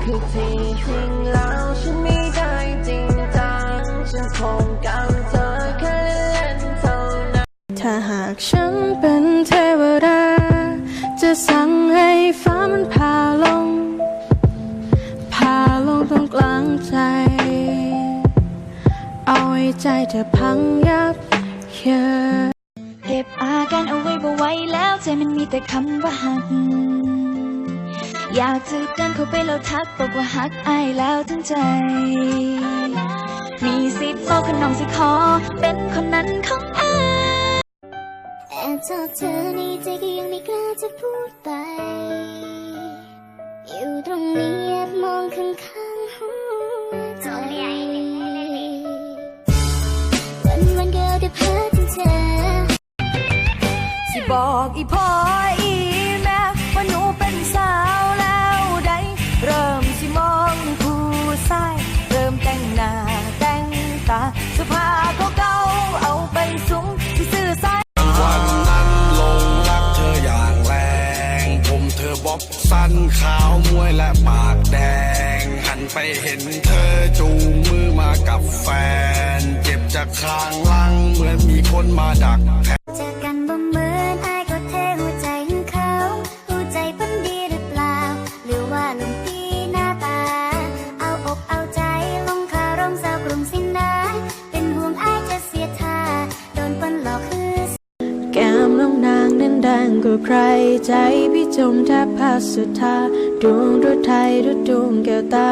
คือที่จริงแล้วฉันไม่ได้จริงจังฉันคงกับเธอแค่เล่นเท่านั้นถ้าหากฉันเป็นเทวดาจะสั่งให้ฟ้ามันพาลงตรงกลางใจเอาไว้ใจเธอพังยับเยินเก็บอาการเอาไว้บ่ไหวแล้วใจมันมีแต่คำว่าหักอยากจะเดินเข้าไปแล้วทักบอกว่าหักอายแล้วทั้งใจมีสิทธิ์บอกขนองสิขอเป็นคนนั้นของอายแอบชอบเธอในใจก็ยังไม่กล้าจะพูดไปอยู่ตรงนี้แอบมองข้างๆหัวใจวันก็ได้พาถึงเธอสิบอกอีพ่ออีแม่ว่าหนูเป็นสาวแล้วได้เริ่มสิมองผู้ชายเริ่มแต่งหน้าแต่งตาเสื้อผ้าเก่าๆเอาไปสุ้งที่ซื้อสายวันนั้นลงรักเธออย่างแรงผมเธอบ๊อบสั้นขาวมวยและปากแดงหันไปเห็นเธอจูงมือมากับแฟนเจ็บจากข้างหลังเหมือนมีคนมาดักเจอกันบ่เหมือนอายก็เทหัวใจของเขาหัวใจเพิ่นดีหรือเปล่าหรือว่าลงที่หน้าตาเอาอกเอาใจลงคารมสาวกรุงสินนะเป็นห่วงอายจะเสียท่าโดนเพิ่นหลอกคือแก้มน้องนางนั้นแดงกว่าใครใจพี่จมแทบพาสุดทาดวงฤทัยดวงแก้วตา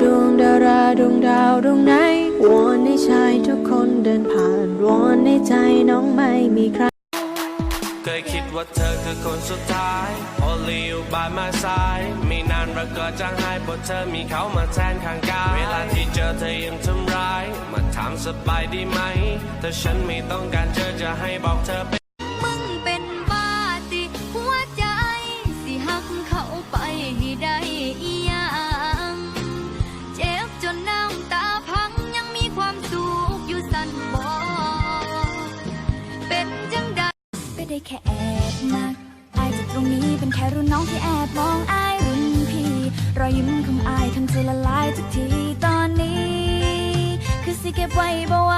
ดวงดาราดวงดาวดวงไหนวอนให้ชายทุกคนเดินผ่านวอนในใจน้องไม่มีใครเคยคิดว่าเธอคือคนสุดท้าย Only you by my side ไม่นานเราก็จะหายเพราะเธอมีเขามาแทนข้างกายเวลาที่เจอเธอยังทำร้ายมาถามสบายดีไหมถ้าฉันไม่ต้องการเจอจะให้บอกเธอมึงเป็นบ้าติหัวใจสิหักเขาไปให้ได้อีหยังเจ็บจนน้ำตาพังยังมีความสุขอยู่สั่นบ่เป็นจังใดก็ได้แค่แอบนักอายจากตรงนี้เป็นแค่รุ่นน้องที่แอบมองอายรุ่นพี่รอยยิ้มของอายทำใจละลายทุกทีตอนนี้คือสิเก็บไว้บ่ไหว